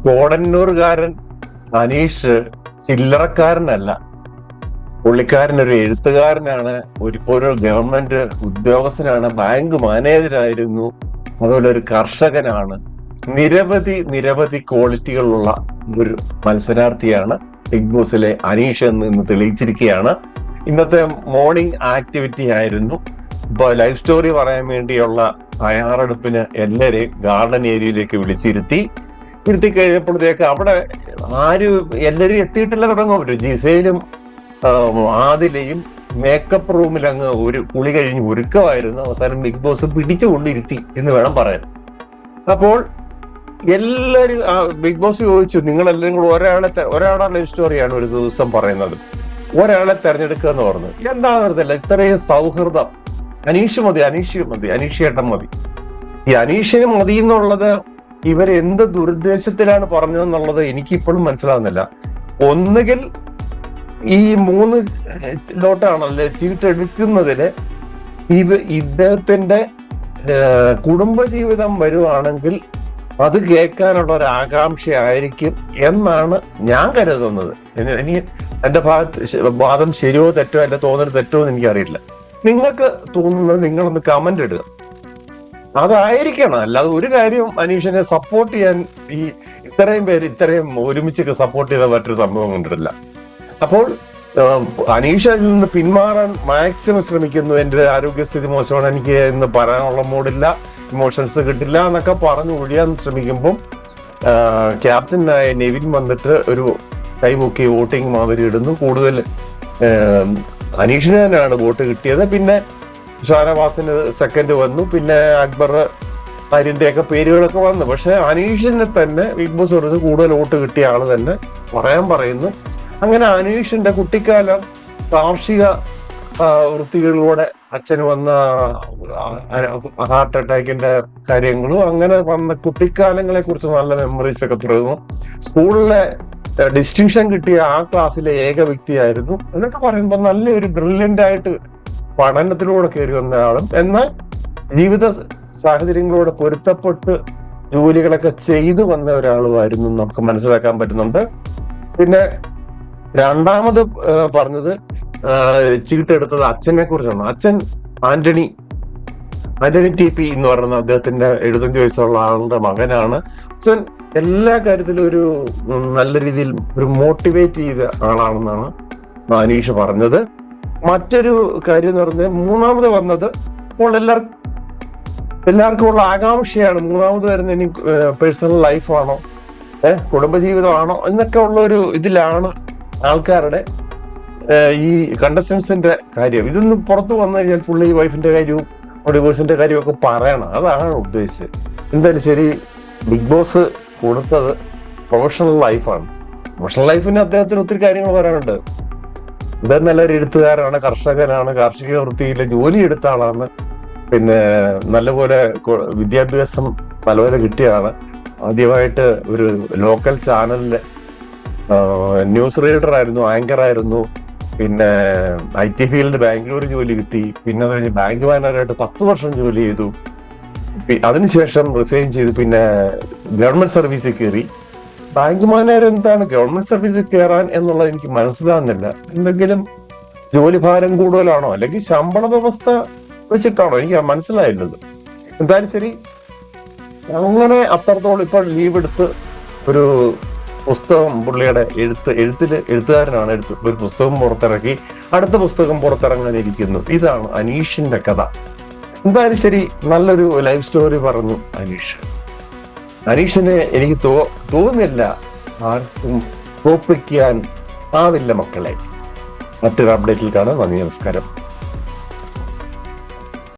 കോടന്നൂർകാരൻ അനീഷ് ചില്ലറക്കാരനല്ല. പുള്ളിക്കാരൻ ഒരു എഴുത്തുകാരനാണ്, ഒരു ഗവൺമെന്റ് ഉദ്യോഗസ്ഥനാണ്, ബാങ്ക് മാനേജരായിരുന്നു, അതുപോലെ ഒരു കർഷകനാണ്. നിരവധി ക്വാളിറ്റികളുള്ള ഒരു മത്സരാർത്ഥിയാണ് ബിഗ് ബോസിലെ അനീഷ് എന്ന് ഇന്ന് തെളിയിച്ചിരിക്കുകയാണ്. ഇന്നത്തെ മോർണിംഗ് ആക്ടിവിറ്റി ആയിരുന്നു. ഇപ്പൊ ലൈഫ് സ്റ്റോറി പറയാൻ വേണ്ടിയുള്ള തയ്യാറെടുപ്പിന് എല്ലാരെയും ഗാർഡൻ ഏരിയയിലേക്ക് വിളിച്ചിരുത്തി കഴിഞ്ഞപ്പോഴത്തേക്ക് അവിടെ എല്ലാരും എത്തിയിട്ടില്ല തുടങ്ങും. ജിസയിലും ആദിലയും മേക്കപ്പ് റൂമിൽ അങ്ങ് ഒരു കുളി കഴിഞ്ഞ് ഒരുക്കമായിരുന്നു. അവസാനം ബിഗ് ബോസ് പിടിച്ചുകൊണ്ടിരുത്തി എന്ന് വേണം പറയാൻ. അപ്പോൾ എല്ലാരും ബിഗ് ബോസ് ചോദിച്ചു, നിങ്ങളെല്ലാം കൂടെ ഒരാളുടെ ലൈഫ് സ്റ്റോറിയാണ് ഒരു ദിവസം പറയുന്നത്, ഒരാളെ തെരഞ്ഞെടുക്കുക എന്ന് പറഞ്ഞു. എന്താണെന്നറിയത്തില്ല, ഇത്രയും സൗഹൃദം. അനീഷ് മതി, അനീഷേട്ടൻ മതി. ഈ അനീഷിന് മതി എന്നുള്ളത് ഇവരെന്ത് ദുരുദ്ദേശത്തിലാണ് പറഞ്ഞതെന്നുള്ളത് എനിക്കിപ്പോഴും മനസ്സിലാവുന്നില്ല. ഒന്നുകിൽ ഈ 3 ലോട്ടാണല്ലേ ചീട്ടെടുക്കുന്നതില് ഇദ്ദേഹത്തിന്റെ കുടുംബജീവിതം വരുവാണെങ്കിൽ അത് കേൾക്കാനുള്ള ഒരു ആകാംക്ഷയായിരിക്കും എന്നാണ് ഞാൻ കരുതുന്നത്. ഇനി എന്റെ വാദം ശരിയോ തെറ്റോ, എന്റെ തോന്നൽ തെറ്റോ എന്ന് എനിക്കറിയില്ല. നിങ്ങൾക്ക് തോന്നുന്നത് നിങ്ങളൊന്ന് കമന്റ് ഇടുക. അതായിരിക്കണം. അല്ലാതെ ഒരു കാര്യം അനീഷിനെ സപ്പോർട്ട് ചെയ്യാൻ ഈ ഇത്രയും ഒരുമിച്ചൊക്കെ സപ്പോർട്ട് ചെയ്ത മറ്റൊരു സംഭവം കണ്ടിട്ടില്ല. അപ്പോൾ അനീഷ് അതിൽ നിന്ന് പിന്മാറാൻ മാക്സിമം ശ്രമിക്കുന്നു. എന്റെ ആരോഗ്യസ്ഥിതി മോശമാണ്, എനിക്ക് ഇന്ന് പറയാനുള്ള മൂഡില്ല, ഇമോഷൻസ് കിട്ടില്ല എന്നൊക്കെ പറഞ്ഞു ഒഴിയാൻ ശ്രമിക്കുമ്പം ക്യാപ്റ്റനായ നെവിൻ വന്നിട്ട് ഒരു കൈപൊക്കി വോട്ടിംഗ് മാതിരി ഇടുന്നു. കൂടുതൽ അനീഷിന് തന്നെയാണ് വോട്ട് കിട്ടിയത്. പിന്നെ ഷാനവാസിന് സെക്കൻഡ് വന്നു, പിന്നെ അക്ബർ അരിന്റെ ഒക്കെ പേരുകളൊക്കെ വന്നു. പക്ഷെ അനീഷിനെ തന്നെ ബിഗ് ബോസ് പറഞ്ഞത് കൂടുതൽ വോട്ട് കിട്ടിയ ആള് തന്നെ പറയുന്നു. അങ്ങനെ അനീഷിന്റെ കുട്ടിക്കാലം കാർഷിക വൃത്തികളിലൂടെ അച്ഛന് വന്ന ഹാർട്ട് അറ്റാക്കിന്റെ കാര്യങ്ങളും അങ്ങനെ വന്ന കുട്ടിക്കാലങ്ങളെ കുറിച്ച് നല്ല മെമ്മറീസ് ഒക്കെ തുടങ്ങുന്നു. സ്കൂളിലെ ഡിസ്റ്റിങ്ഷൻ കിട്ടിയ ആ ക്ലാസ്സിലെ ഏക വ്യക്തിയായിരുന്നു എന്നൊക്കെ പറയുമ്പോൾ നല്ലൊരു ബ്രില്യന്റ് ആയിട്ട് പഠനത്തിലൂടെ കയറി വന്ന ആളും എന്നാൽ ജീവിത സാഹചര്യങ്ങളോട് പൊരുത്തപ്പെട്ട് ജോലികളൊക്കെ ചെയ്തു വന്ന ഒരാളുമായിരുന്നു നമുക്ക് മനസ്സിലാക്കാൻ പറ്റുന്നുണ്ട്. പിന്നെ രണ്ടാമത് പറഞ്ഞത് ചീട്ടെടുത്തത് അച്ഛനെ കുറിച്ചാണ്. അച്ഛൻ ആന്റണി TP എന്ന് പറയുന്ന അദ്ദേഹത്തിന്റെ 75 വയസ്സുള്ള ആളുടെ മകനാണ്. അച്ഛൻ എല്ലാ കാര്യത്തിലും ഒരു നല്ല രീതിയിൽ ഒരു മോട്ടിവേറ്റ് ചെയ്ത ആളാണെന്നാണ് അനീഷ് പറഞ്ഞത്. മറ്റൊരു കാര്യം എന്ന് പറഞ്ഞാൽ മൂന്നാമത് വന്നത് ഇപ്പോൾ എല്ലാവർക്കും ഉള്ള ആകാംക്ഷയാണ്. മൂന്നാമത് വരുന്ന ഇനി പേഴ്സണൽ ലൈഫാണോ കുടുംബജീവിതമാണോ എന്നൊക്കെ ഉള്ള ഒരു ഇതിലാണ് ആൾക്കാരുടെ ഈ കണ്ടസ്റ്റൻസിന്റെ കാര്യം. ഇതൊന്നും പുറത്തു വന്നു കഴിഞ്ഞാൽ പുള്ളി വൈഫിന്റെ കാര്യവും ഡിവോഴ്സിന്റെ കാര്യവും ഒക്കെ പറയണം. അതാണ് ഉദ്ദേശിച്ചത്. എന്തായാലും ശരി, ബിഗ് ബോസ് കൊടുത്തത് പ്രൊഫഷണൽ ലൈഫാണ്. പ്രൊഫഷണൽ ലൈഫിന് അദ്ദേഹത്തിന് ഒത്തിരി കാര്യങ്ങൾ പറയാനുണ്ട്. അദ്ദേഹം നല്ലൊരു എഴുത്തുകാരാണ്, കർഷകനാണ്, കാർഷിക വൃത്തിയിലെ ജോലി എടുത്ത ആളാണ്, പിന്നെ നല്ലപോലെ വിദ്യാഭ്യാസം നല്ലപോലെ കിട്ടിയതാണ്. ആദ്യമായിട്ട് ഒരു ലോക്കൽ ചാനലിലെ ന്യൂസ് റീഡർ ആയിരുന്നു, ആങ്കർ ആയിരുന്നു. പിന്നെ IT ഫീൽഡ് ബാംഗ്ലൂർ ജോലി കിട്ടി. പിന്നെ അത് കഴിഞ്ഞ് ബാങ്ക് മാനേജറായിട്ട് 10 വർഷം ജോലി ചെയ്തു. അതിനുശേഷം റിസൈൻ ചെയ്തു. പിന്നെ ഗവൺമെന്റ് സർവീസിൽ കയറി. ബാങ്ക് മാനേജർ എന്താണ് ഗവൺമെന്റ് സർവീസിൽ കയറാൻ എന്നുള്ളത് എനിക്ക് മനസ്സിലാവുന്നില്ല. എന്തെങ്കിലും ജോലി ഭാരം കൂടുതലാണോ അല്ലെങ്കിൽ ശമ്പള വ്യവസ്ഥ വെച്ചിട്ടാണോ എനിക്ക് മനസ്സിലായില്ലത്. എന്തായാലും ശരി, അങ്ങനെ അത്രത്തോളം ഇപ്പോൾ ലീവ് എടുത്ത് ഒരു പുസ്തകം, പുള്ളിയുടെ എഴുത്തുകാരനാണ്, ഒരു പുസ്തകം പുറത്തിറക്കി. അടുത്ത പുസ്തകം പുറത്തിറങ്ങാനിരിക്കുന്നു. ഇതാണ് അനീഷിന്റെ കഥ. എന്തായാലും ശരി, നല്ലൊരു ലൈഫ് സ്റ്റോറി പറഞ്ഞു അനീഷിനെ എനിക്ക് തോന്നുന്നില്ല ആർക്കും തോൽപ്പിക്കാൻ ആവില്ല മക്കളെ. മറ്റൊരു അപ്ഡേറ്റിൽ കാണാം. നന്ദി, നമസ്കാരം.